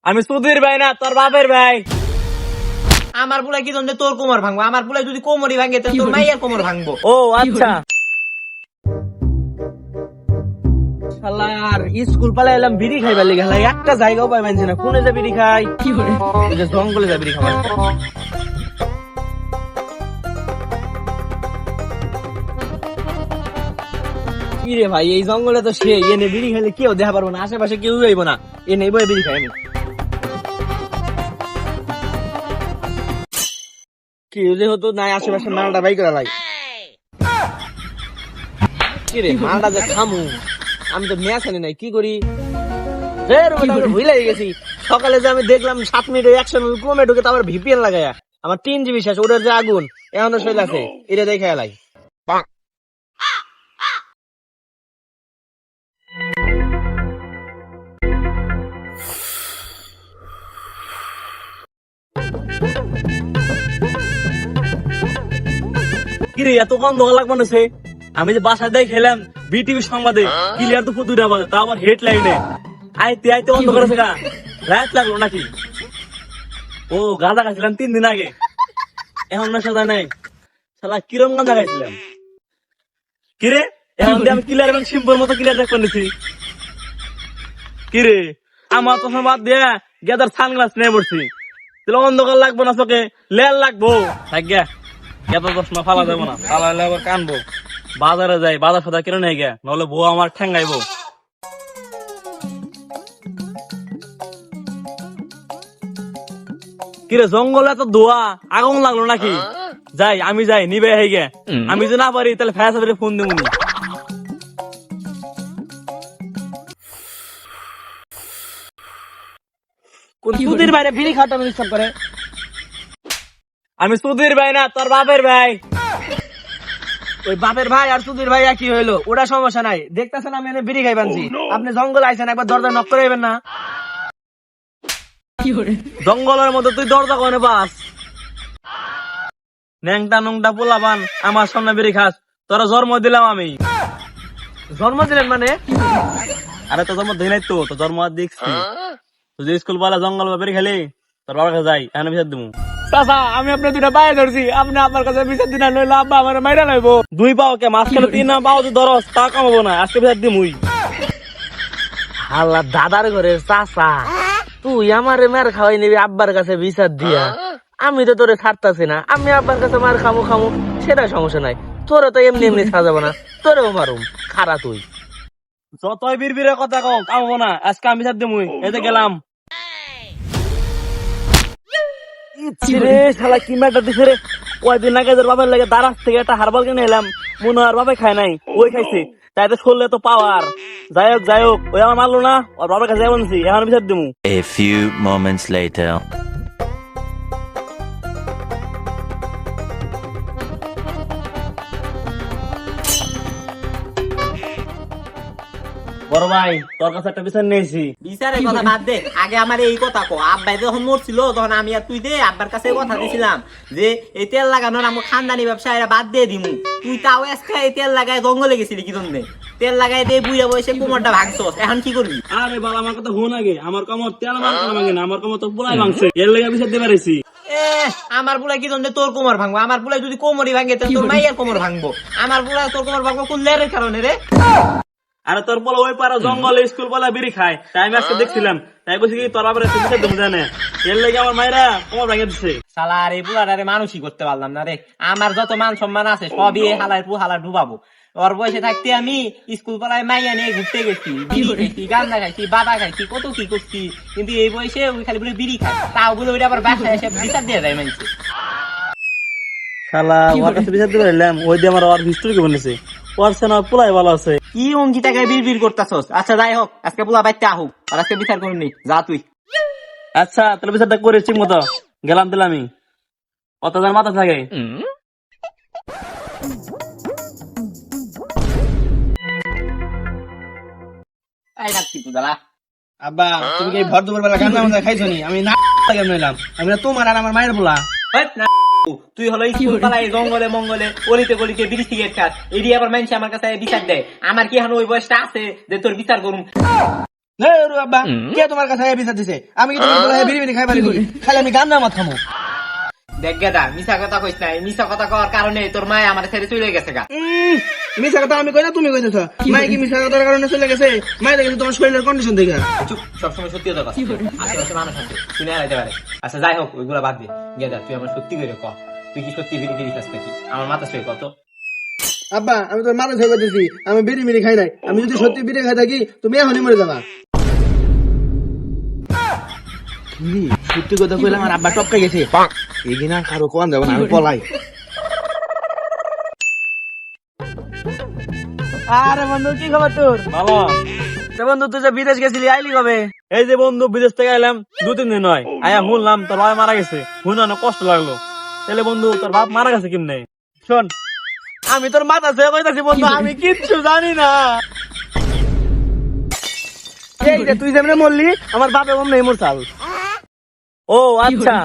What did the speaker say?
আমি সুধীর ভাই না তোর বাপের ভাই। আমার বুলাই কি জন্য তোর কোমর ভাঙবো? আমার বুলাই যদি কোমরই ভাঙে তাহলে তোর মাইয়ার কোমর ভাঙবো। ও আচ্ছা। শালার স্কুল পালা এলাম বিড়ি খাইবার লেগে, শালা একটা জায়গাও পাই মানছি না, কোনে যা বিড়ি খাই, ওই যে জঙ্গলে যা বিড়ি খাবার। কি রে ভাই, এই জঙ্গলে তো সে এনে বিড়ি খাইলে কেউ দেখা পারবো না, আশেপাশে কেউ যাইব না, এনে বই বিড়ি খাই আমি। কি যে হতো নাই আশেপাশে মালটা বাই করা লাই। কি রে মালটা যে খামু, আমি তো মেয়া খানি নাই, কি করি ভুলে গেছি। সকালে যে আমি দেখলাম 7 মিনিটে 100 ক্রমে ঢুকে তারপর ভিপিএন লাগাইয়া আমার 3 জিবি শেষ, ওটার যে আগুন এখনো শৈল আছে, এটা দেখে এলাই। কিরে এত কম দোয়া লাগবে না সে, আমি যে বাসায় দেখ খেলাম বিটিভি সংবাদে ক্লিয়ার তো ফুতুরা বাজে, তা আবার হেডলাইনে আইতে আইতে অন্ধ করেছে গা, রাত লাগলো নাকি? ও গাঁজা খাইছিলাম 3 দিন আগে, এখন না সাদা নাই, শালা কিরম গাঁজা খাইছিলাম। কিরে এখন দিয়ে আমি ক্লিয়ার এবং সিম্পল মতো ক্লিয়ার দেখ করেছি। কিরে আমার তো বাদ দিয়া গেদার সানগ্লাস নিয়ে পড়ছি, তাহলে অন্ধকার লাগবো না চোখে, লেল লাগবো থাক এত চশমা ফালা যাবো না, ফালাইলে আবার কানবো। বাজারে যাই, বাজার ফাজার কিনে নেই গে, নাহলে বউ আমার ঠেঙ্গাইবো। কিরে জঙ্গলে এত ধোয়া, আগুন লাগলো নাকি? যাই আমি যাই নিবে হয়ে গে, আমি যদি না পারি তাহলে ফায়ার সার্ভিসে ফোন দেবো। সুধীর ভাই বিড়ি খাওয়াটা আমি ডিস্টার্ব করে। আমি সুধীর ভাই না তোর বাপের ভাই। ওই বাপের ভাই আর সুধীর ভাই একই হইলো, ওটা সমস্যা নাই। দেখতেছেন আমি এনে বিড়ি খাই বানছি, আপনি জঙ্গল আইছেন, একবার দরজা নক করে যাবেন না। জঙ্গলের মধ্যে তুই দরজা কোনে বাস, ন্যাংটা নোংটা পোলাবান আমার সামনে বিড়ি খাস, তোরা জন্ম দিলাম আমি। জন্ম দিলেন মানে? আরে তো জন্ম দিই নাই তো, তো জন্ম দেখছি। তুই যে স্কুল পালা জঙ্গল বেড়ে খেলি, তোর বাবার কাছে যাই, এখানে বিচার দেবো। চাচা আমি আপনার 2টা পায়ে ধরছি, আপনি আপনার কাছে বিচার দিন, নইলে আব্বা আমার মাইরা লাইবো। 2 পাও কে মাঝখানে 3 পাও যদি ধরস তা কমাবো না, আজকে বিচার দিমুই। আল্লাহ দাদার ঘরে চাচা, তুই আমারে মার খাওয়াই নিবি আব্বার কাছে বিচার দিয়া? আমি তো তোরে ছাড়তাছি না, আমি আব্বার কাছে মার খামু সেটা সমস্যা নাই, তোরে তো এমনি এমনি সাজাবো না, তোরেও মারুম খারা। তুই যতই বিড়বিড়ের কথা কও কামবো না, আজকে আমি বিচার দিমুই। এই যে গেলাম। রে শালা কি ম্যাটার দিছে রে, কয়দিন আগে তোর বাবার লাগে দারাজ থেকে একটা হারবাল কিনে এলাম, মনে হয় বাবা খায় নাই, ওই খাইছে, তাই তো শরীরে তো পাওয়ার। যাই হোক ওই আমার মারলো না, ওর বাবার কাছে যাই বলছি, এখন বিচার দিমু। A few moments later. বড় ভাই তোর কাছে একটা বিচার নিয়েছি। বিচারের কথা বাদ দে, আগে আমার এই কথা কো। আব্বাই যখন মরছিল তখন আমি আর তুই দে আব্বার কাছে কথা দিছিলাম যে এই তেল লাগানোর আমার খানদানি ব্যবসা এটা বাদ দিয়ে দিমু। তুই তাও আজকে এই তেল লাগায় জঙ্গলে গেছিলি কি জন্য? তেল লাগাই দিয়ে বুড়া বয়সে কোমরটা ভাঙছস, এখন কি করবি? আরে বাবা আমার কথা হুন আগে, আমার কোমর তেল ভাঙে না, আমার কোমর তো পুরাই ভাঙছে, এর লেগে বিচার দিতে পারিছি। আমার বুলাই কি জন্য তোর কোমর ভাঙবো? আমার বুলাই যদি কোমরই ভাঙে তাহলে তোর মাইয়ার কোমর ভাঙবো। আমার বুলাই তোর কোমর ভাঙবো কোন লেরের কারণে রে? আরে তোর বলে ওই পাড়া জঙ্গলে স্কুল বলা বিড়ি খায়, তাই আমি আজকে দেখছিলাম, তাই বলছি কি তোর আবার বিচার দেবো জানে, এর লেগে আমার মায়েরা কোমর ভাঙে দিচ্ছে। শালা আর এই বুড়াটারে মানুষই করতে পারলাম না রে। আমার যত মান সম্মান আছে সবই এই হালায় হালা ডুবাবো। ওর বয়সে থাকতে আমি স্কুল পাড়ায় মাইয়া নিয়ে ঘুরতে গেছি, বিড়ি খাইছি, গান্দা খাইছি, বাবা খাইছি, কত কি করছি, কিন্তু এই বয়সে ওই খালি বলে বিড়ি খায়, তাও বলে ওইটা আবার বাসায় এসে বিচার দিয়ে যায় মানুষে। শালা ওর কাছে বিচার দিতে পারলাম, ওই দিয়ে আমার ওর হিস্ট্রি কে বলেছে, ওর সেনা পুলাই ভালো আছে। কি অঙ্কিতাকে বিড় করতেছস? আচ্ছা যাই হোক, আজকে পোলা বাইতে আহুক, আর আজকে বিচার করুন যা তুই। আচ্ছা তাহলে বিচারটা করে ঠিক মতো গেলাম দিলামই, অত যেন মাথা থাকে। আব্বা তুমি কি ভর দুপুর বেলা গান্দা মান্দা খাইছো নি? আমি না নইলাম, আমি না তোমার আর আমার মায়ের বলা। তুই হলো স্কুল পালায় জঙ্গলে মঙ্গলে অলিতে গলিতে বিড়ি সিগারেট খাস, এটি আবার মানুষ আমার কাছে বিচার দেয়। আমার কি এখন ওই বয়সটা আছে যে তোর বিচার করুন? আব্বা কে তোমার কাছে বিচার দিছে? আমি কি তোমার বলে বিড়ি বিড়ি খাই পারি খালি আমি গান নামাত খামো। দেখ গেদা মিছা কথা কইস নাই, মিছা কথা কওয়ার কারণে তোর মায় আমার ছেড়ে চলে গেছে গা। মিশা কথা আমি কই না, তুমি কইতেছ। মাই কি মিশা কথার কারণে চলে গেছে? মাই দেখেছে তোমার শরীরের কন্ডিশন দেখে। চুপ, সবসময় সত্যি কথা কস। আশেপাশে মানুষ আছে শুনে আইতে পারে। আচ্ছা যাই হোক, ওইগুলা বাদ দে। গেদা তুই আমার সত্যি করে ক, তুই কি সত্যি বিড়ি টিড়ি খাস নাকি? আমার মাথা ছুঁয়ে কত। আব্বা আমি তোর মাথা ছুঁয়ে দিছি, আমি বিড়ি মিড়ি খাই নাই। আমি যদি সত্যি বিড়ি খাই থাকি তুমি এখনই মরে যাবা। সত্যি কথা কইলে আমার আব্বা টপকে গেছে। এগিনা কারো কোন যাব না, আমি পলাই। আরে বন্ধু কি খবর তোর? ভালো। তো বন্ধু তুই যে বিদেশ গেছিলি আইলি কবে? এই যে বন্ধু বিদেশ থেকে আইলাম 2-3 দিন হয়। আয়া শুনলাম তোর ভাই মারা গেছে, শুনে অনেক কষ্ট লাগলো। তাহলে বন্ধু তোর বাপ মারা গেছে কেমনে? শোন, আমি তোর মাথা ছুঁয়ে কইতাছি বন্ধু, আমি কিচ্ছু জানি না। এই যে তুই যেমনে মরলি আমার বাপে বম নেই মরছাল। ও আচ্ছা।